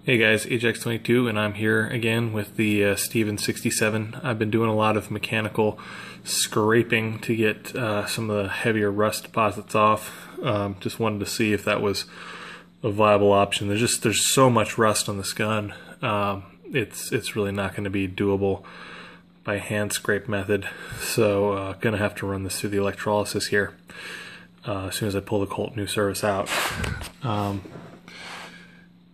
Hey guys, HX22, and I'm here again with the Stevens 67. I've been doing a lot of mechanical scraping to get some of the heavier rust deposits off. Just wanted to see if that was a viable option. There's so much rust on this gun. It's really not going to be doable by hand scrape method. So gonna have to run this through the electrolysis here as soon as I pull the Colt new service out.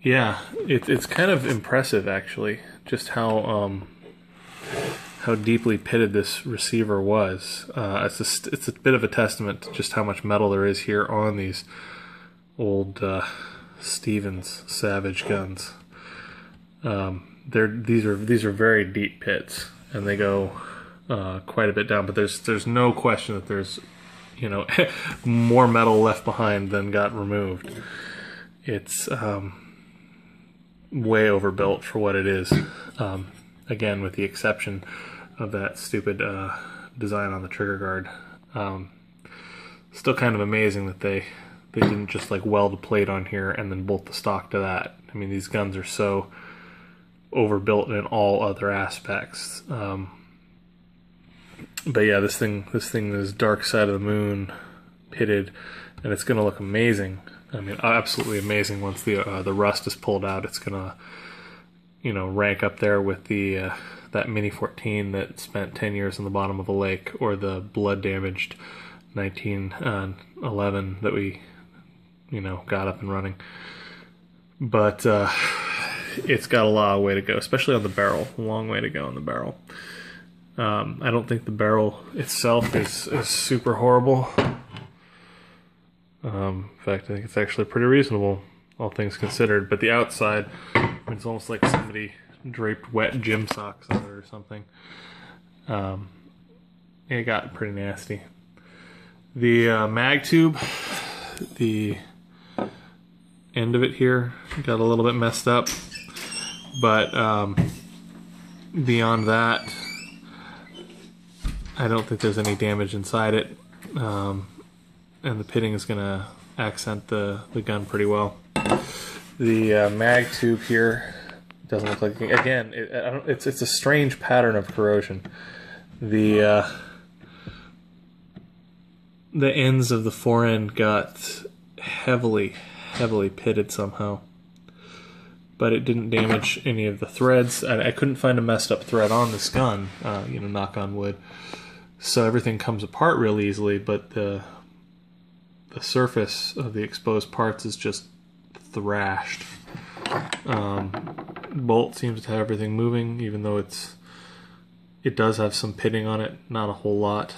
Yeah, it's kind of impressive actually, just how deeply pitted this receiver was. It's a bit of a testament to just how much metal there is here on these old Stevens Savage guns. These are very deep pits, and they go quite a bit down. But there's no question that there's more metal left behind than got removed. It's way overbuilt for what it is. Again, with the exception of that stupid design on the trigger guard. Still kind of amazing that they didn't just like weld a plate on here and then bolt the stock to that. I mean, these guns are so overbuilt in all other aspects. But yeah, this thing is dark side of the moon pitted, and it's gonna look amazing. I mean, absolutely amazing once the rust is pulled out. It's gonna, rank up there with the that Mini 14 that spent 10 years in the bottom of a lake, or the blood damaged 1911 that we, got up and running. But it's got a long way to go, especially on the barrel. A long way to go on the barrel. I don't think the barrel itself is super horrible. In fact, I think it's actually pretty reasonable, all things considered. But the outside, it's almost like somebody draped wet gym socks on it or something. It got pretty nasty. The mag tube, the end of it here got a little bit messed up. But beyond that, I don't think there's any damage inside it. And the pitting is going to accent the gun pretty well. The mag tube here doesn't look like, again, it's a strange pattern of corrosion. The ends of the forend got heavily pitted somehow, but it didn't damage any of the threads. I couldn't find a messed up thread on this gun, knock on wood. So everything comes apart real easily, but the surface of the exposed parts is just thrashed. Bolt seems to have everything moving, even though it does have some pitting on it, not a whole lot.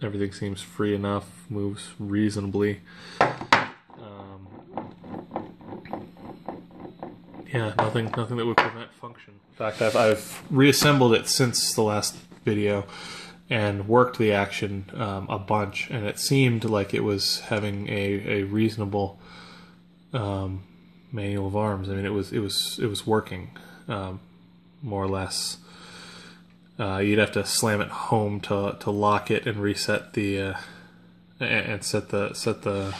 Everything seems free enough, moves reasonably. Yeah, nothing that would prevent function. In fact, I've reassembled it since the last video and worked the action a bunch, and it seemed like it was having a reasonable manual of arms. I mean, it was working more or less. You'd have to slam it home to lock it and reset the and set the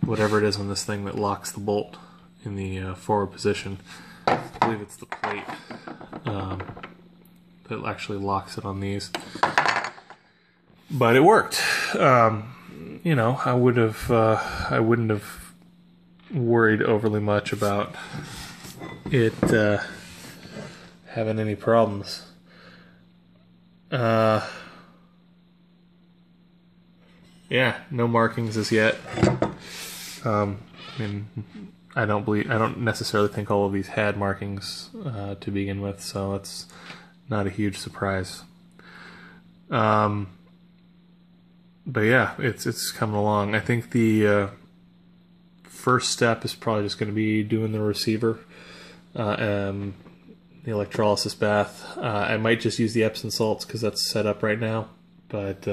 whatever it is on this thing that locks the bolt in the forward position. I believe it's the plate that actually locks it on these. But it worked. I wouldn't have worried overly much about it having any problems. Yeah, no markings as yet. I mean, I don't necessarily think all of these had markings to begin with, so it's not a huge surprise. But yeah, it's coming along. I think the first step is probably just going to be doing the receiver, the electrolysis bath. I might just use the Epsom salts because that's set up right now, but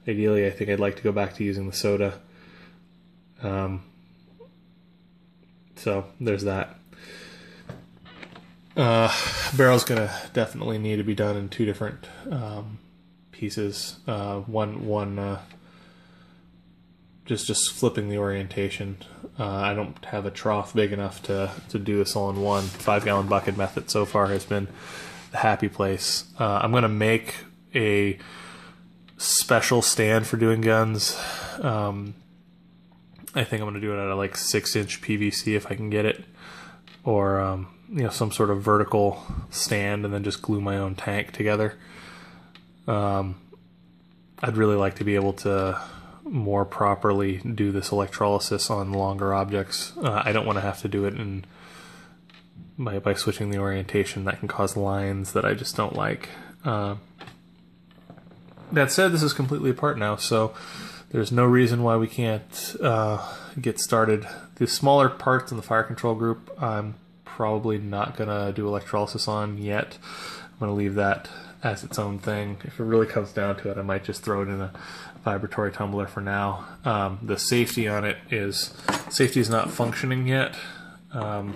ideally I think I'd like to go back to using the soda. So there's that. Barrel's gonna definitely need to be done in two different pieces. One just flipping the orientation. I don't have a trough big enough to do this all in one. 5-gallon bucket method so far has been the happy place. I'm going to make a special stand for doing guns. I think I'm going to do it at a like 6-inch PVC if I can get it, or you know, some sort of vertical stand, and then just glue my own tank together. I'd really like to be able to more properly do this electrolysis on longer objects. I don't want to have to do it in by switching the orientation. That can cause lines that I just don't like. That said, this is completely apart now, so there's no reason why we can't get started. The smaller parts in the fire control group, I'm probably not going to do electrolysis on yet. I'm going to leave that as its own thing. If it really comes down to it, I might just throw it in a vibratory tumbler for now. The safety on it is not functioning yet, and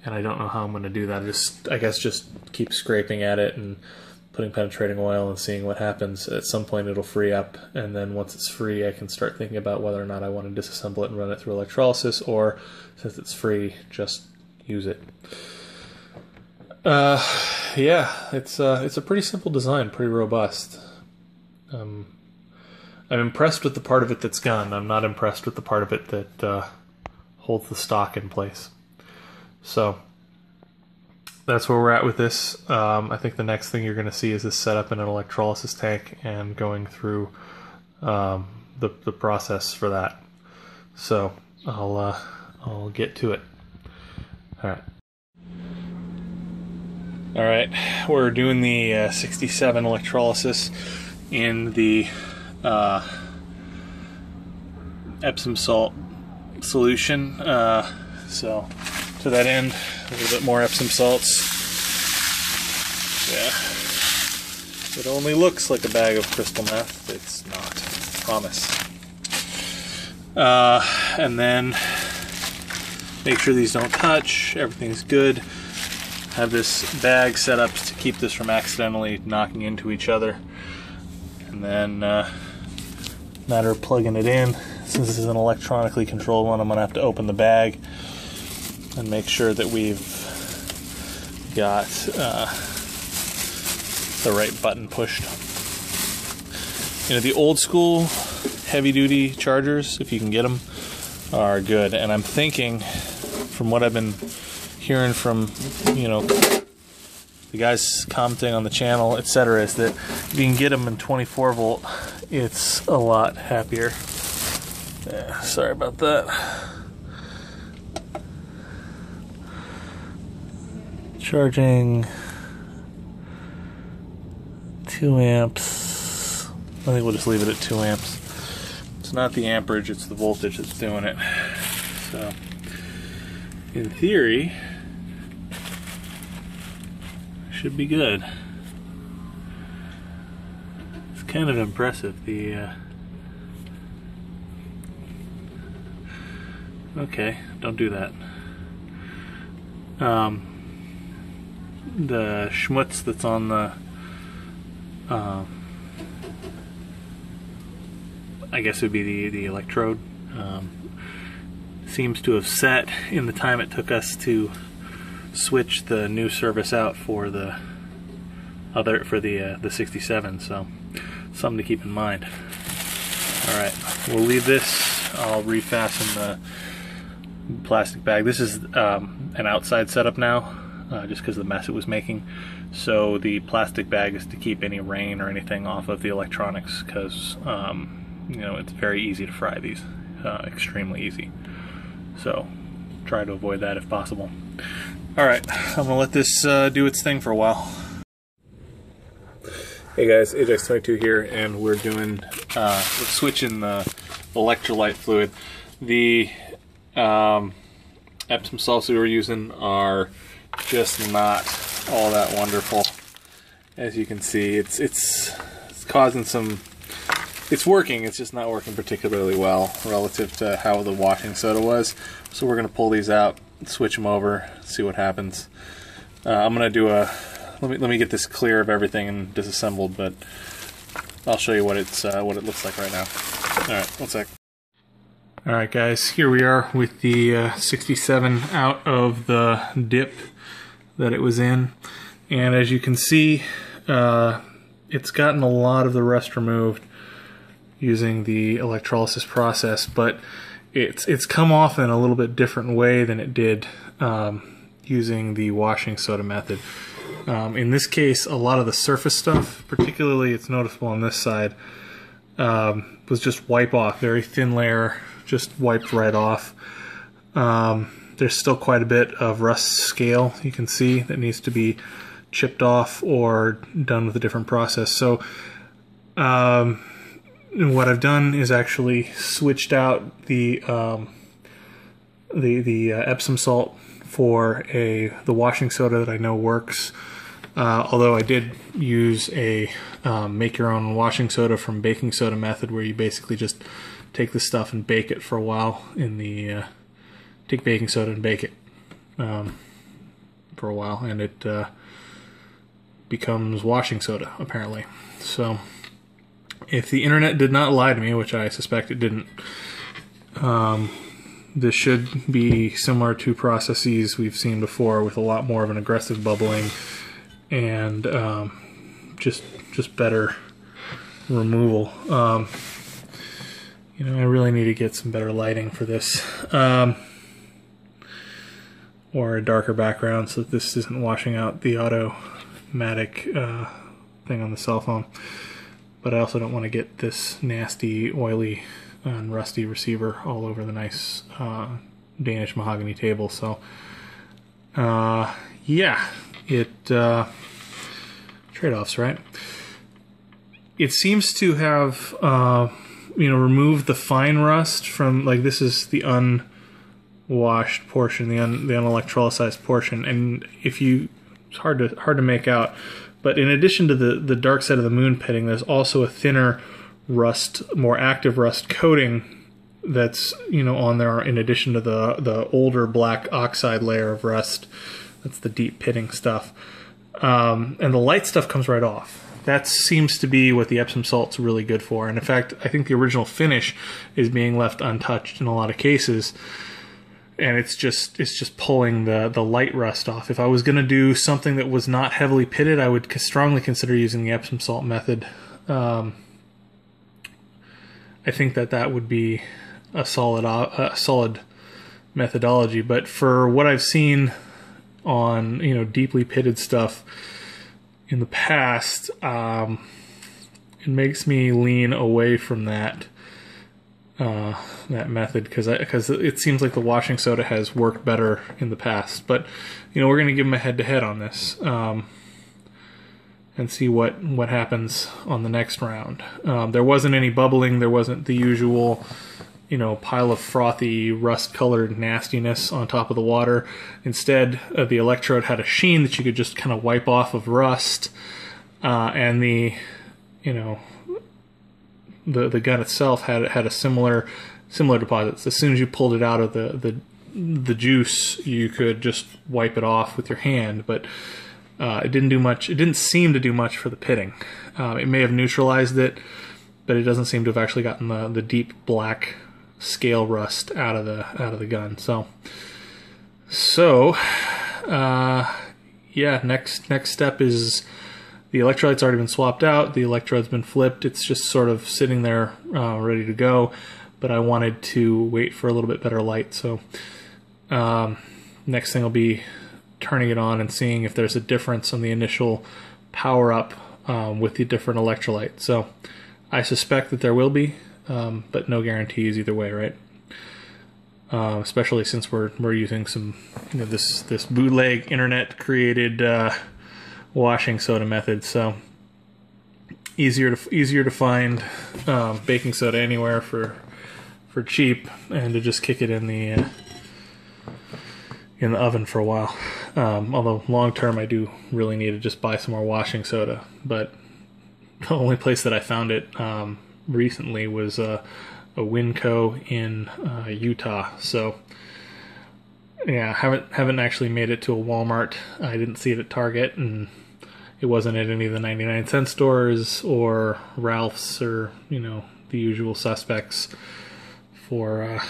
I don't know how I'm going to do that. I guess just keep scraping at it and putting penetrating oil and seeing what happens. At some point it'll free up, and then once it's free I can start thinking about whether or not I want to disassemble it and run it through electrolysis, or since it's free, just use it. Yeah, it's a pretty simple design, pretty robust. I'm impressed with the part of it that's gone. I'm not impressed with the part of it that holds the stock in place. So that's where we're at with this. I think the next thing you're going to see is this set up in an electrolysis tank and going through the process for that. So I'll get to it. All right, we're doing the 67 electrolysis in the Epsom salt solution. So to that end, a little bit more Epsom salts. Yeah, it only looks like a bag of crystal meth. It's not, I promise. And then make sure these don't touch. Everything's good. Have this bag set up to keep this from accidentally knocking into each other. And then matter of plugging it in. Since this is an electronically controlled one, I'm going to have to open the bag and make sure that we've got the right button pushed. You know, the old school heavy duty chargers, if you can get them, are good. And I'm thinking, from what I've been hearing from, you know, the guys commenting on the channel, etc., is that if you can get them in 24 volt, it's a lot happier. Yeah, sorry about that. Charging 2 amps. I think we'll just leave it at 2 amps. It's not the amperage, it's the voltage that's doing it. So, in theory, should be good. It's kind of impressive. Okay, don't do that. The schmutz that's on the I guess it would be the electrode, seems to have set in the time it took us to switch the new service out for the 67, so something to keep in mind. Alright, we'll leave this. I'll refasten the plastic bag. This is an outside setup now, just because of the mess it was making. So the plastic bag is to keep any rain or anything off of the electronics, because you know, it's very easy to fry these, extremely easy. So try to avoid that if possible. Alright, I'm gonna let this do its thing for a while. Hey guys, AJX22 here, and we're doing, we're switching the electrolyte fluid. The Epsom salts we were using are just not all that wonderful. As you can see, it's causing some, it's working, it's just not working particularly well relative to how the washing soda was. So we're gonna pull these out, switch them over, see what happens. I'm gonna do a, let me get this clear of everything and disassembled, but I'll show you what it looks like right now. Alright, one sec. Alright guys, here we are with the 67 out of the dip that it was in. And as you can see, it's gotten a lot of the rust removed using the electrolysis process, but it's come off in a little bit different way than it did using the washing soda method. In this case, a lot of the surface stuff, particularly it's noticeable on this side, was just wipe off, very thin layer, just wiped right off. There's still quite a bit of rust scale you can see that needs to be chipped off or done with a different process. So what I've done is actually switched out the Epsom salt for the washing soda that I know works. Although I did use a make your own washing soda from baking soda method, where you basically just take the stuff and bake it for a while in the take baking soda and bake it for a while, and it becomes washing soda apparently. So if the internet did not lie to me, which I suspect it didn't, this should be similar to processes we've seen before, with a lot more of an aggressive bubbling and just better removal. You know, I really need to get some better lighting for this, or a darker background so that this isn't washing out the automatic thing on the cell phone. But I also don't want to get this nasty, oily, and rusty receiver all over the nice Danish mahogany table. So, yeah, trade-offs, right? It seems to have, you know, removed the fine rust from, like, this is the unwashed portion, the unelectrolyzed portion, and if you, it's hard to make out. But in addition to the dark side of the moon pitting, there's also a thinner rust, more active rust coating that's, you know, on there, in addition to the older black oxide layer of rust. That's the deep pitting stuff. And the light stuff comes right off. That seems to be what the Epsom salt's really good for. And in fact, I think the original finish is being left untouched in a lot of cases. And it's just pulling the light rust off. If I was going to do something that was not heavily pitted, I would strongly consider using the Epsom salt method. I think that would be a solid methodology. But for what I've seen on, you know, deeply pitted stuff in the past, it makes me lean away from that method, because it seems like the washing soda has worked better in the past. But, you know, we're going to give them a head-to-head on this, and see what happens on the next round. There wasn't any bubbling. There wasn't the usual, you know, pile of frothy, rust-colored nastiness on top of the water. Instead, the electrode had a sheen that you could just kind of wipe off of rust, and the, you know, the gun itself had a similar deposits. As soon as you pulled it out of the juice, you could just wipe it off with your hand, but it didn't do much. It didn't seem to do much for the pitting. It may have neutralized it, but it doesn't seem to have actually gotten the deep black scale rust out of the gun. So yeah, next step is, the electrolyte's already been swapped out, the electrode's been flipped, it's just sort of sitting there ready to go, but I wanted to wait for a little bit better light. So next thing will be turning it on and seeing if there's a difference on the initial power up with the different electrolyte. So I suspect that there will be, but no guarantees either way, right? Especially since we're using some, you know, this bootleg internet created washing soda method. So easier to find baking soda anywhere for cheap, and to just kick it in the oven for a while. Although long term, I do really need to just buy some more washing soda. But the only place that I found it recently was a Winco in Utah. So yeah, haven't actually made it to a Walmart. I didn't see it at Target, and it wasn't at any of the 99-cent stores or Ralph's or, you know, the usual suspects for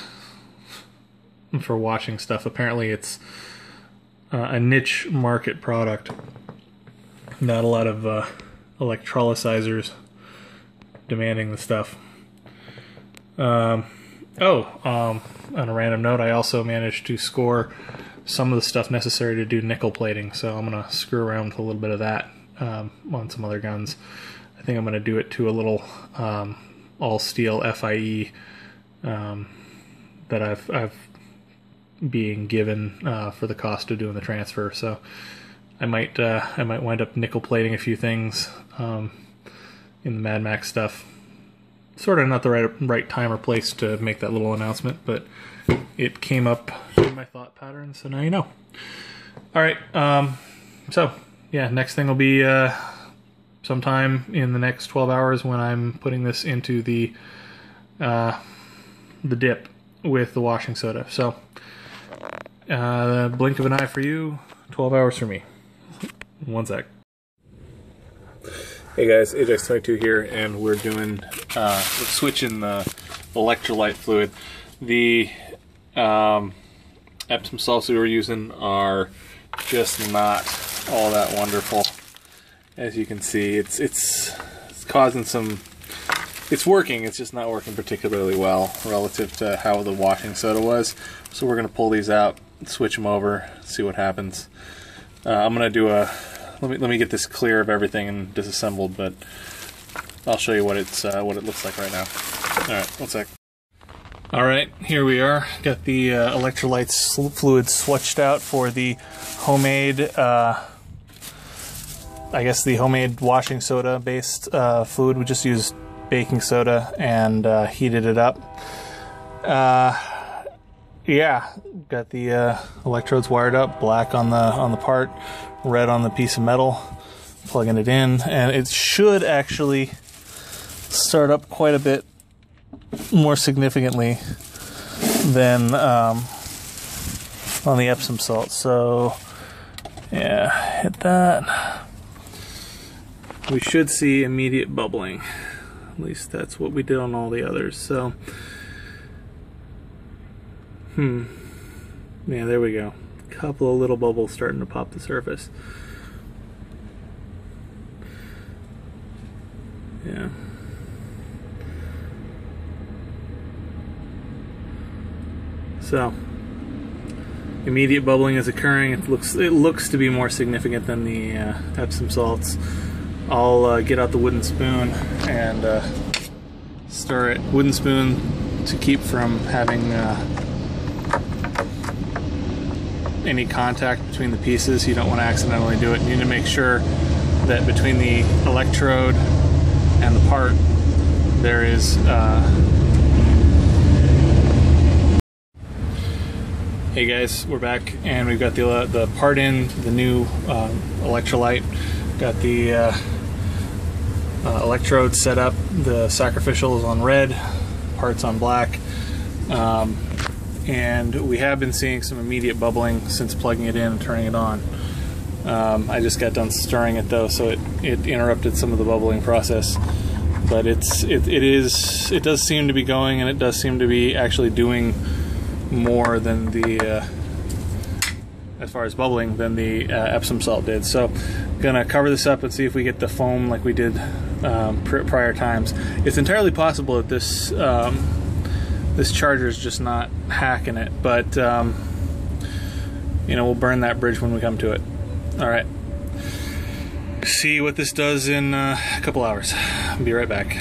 washing stuff. Apparently it's a niche market product. Not a lot of electrolysizers demanding the stuff. On a random note, I also managed to score some of the stuff necessary to do nickel plating, so I'm going to screw around with a little bit of that on some other guns. I think I'm going to do it to a little all steel FIE that I've being given for the cost of doing the transfer. So I might wind up nickel plating a few things in the Mad Max stuff. Sort of not the right time or place to make that little announcement, but it came up in my thought pattern, so now you know. All right, so yeah, next thing will be sometime in the next 12 hours when I'm putting this into the dip with the washing soda. So blink of an eye for you, 12 hours for me. One sec. Hey guys, AJX22 here, and we're doing we're switching the electrolyte fluid. The Epsom salts we were using are just not all that wonderful. As you can see, it's causing some. It's working. It's just not working particularly well relative to how the washing soda was. So we're gonna pull these out, switch them over, see what happens. I'm gonna do a. Let me get this clear of everything and disassembled, but I'll show you what it looks like right now. All right, one sec. All right, here we are. Got the electrolytes fluid switched out for the homemade, I guess the homemade washing soda based fluid. We just used baking soda and heated it up. Yeah, got the electrodes wired up, black on the part, red on the piece of metal, plugging it in, and it should actually start up quite a bit more significantly than on the Epsom salt. So yeah, hit that. We should see immediate bubbling. At least that's what we did on all the others. So yeah, there we go. A couple of little bubbles starting to pop the surface. Yeah. So immediate bubbling is occurring. It looks to be more significant than the Epsom salts. I'll get out the wooden spoon and stir it. Wooden spoon to keep from having any contact between the pieces. You don't want to accidentally do it. You need to make sure that between the electrode and the part there is Hey guys, we're back and we've got the part in, the new electrolyte. Got the electrode set up. The sacrificial is on red, parts on black. And we have been seeing some immediate bubbling since plugging it in and turning it on. I just got done stirring it though, so it interrupted some of the bubbling process. But it does seem to be going, and it does seem to be actually doing more than the as far as bubbling than the Epsom salt did. So gonna cover this up and see if we get the foam like we did prior times. It's entirely possible that this this charger is just not hacking it, but you know, we'll burn that bridge when we come to it. All right, see what this does in a couple hours. I'll be right back.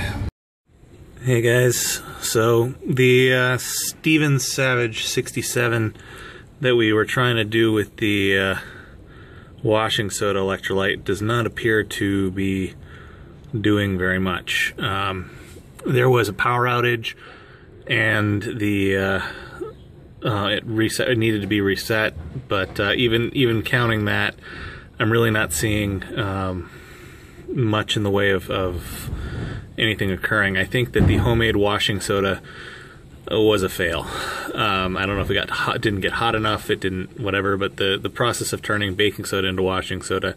Hey guys, so the Steven Savage 67 that we were trying to do with the washing soda electrolyte does not appear to be doing very much. There was a power outage, and the it needed to be reset, but even counting that, I'm really not seeing much in the way of anything occurring. I think that the homemade washing soda was a fail. I don't know if it didn't get hot enough, it didn't, whatever, but the process of turning baking soda into washing soda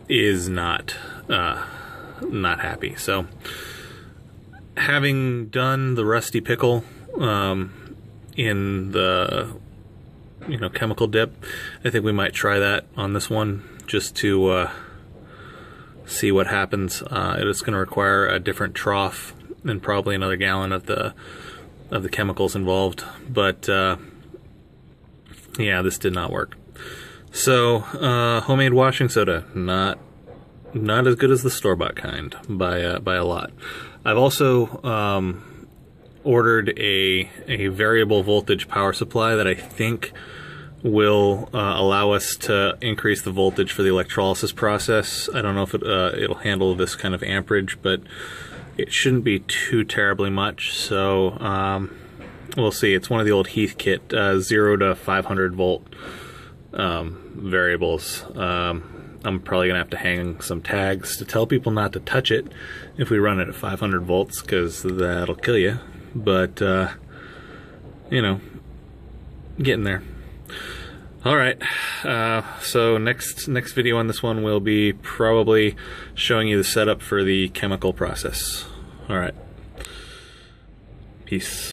is not happy. So having done the rusty pickle in the chemical dip, I think we might try that on this one just to see what happens. It is going to require a different trough and probably another gallon of the chemicals involved, but yeah, this did not work. So homemade washing soda, not as good as the store-bought kind by a lot. I've also ordered a variable voltage power supply that I think will allow us to increase the voltage for the electrolysis process. I don't know if it'll handle this kind of amperage, but it shouldn't be too terribly much. So we'll see. It's one of the old Heathkit 0 to 500 volt variables. I'm probably gonna have to hang some tags to tell people not to touch it if we run it at 500 volts, because that'll kill you. But getting there. All right, so next video on this one will be probably showing you the setup for the chemical process. All right, peace.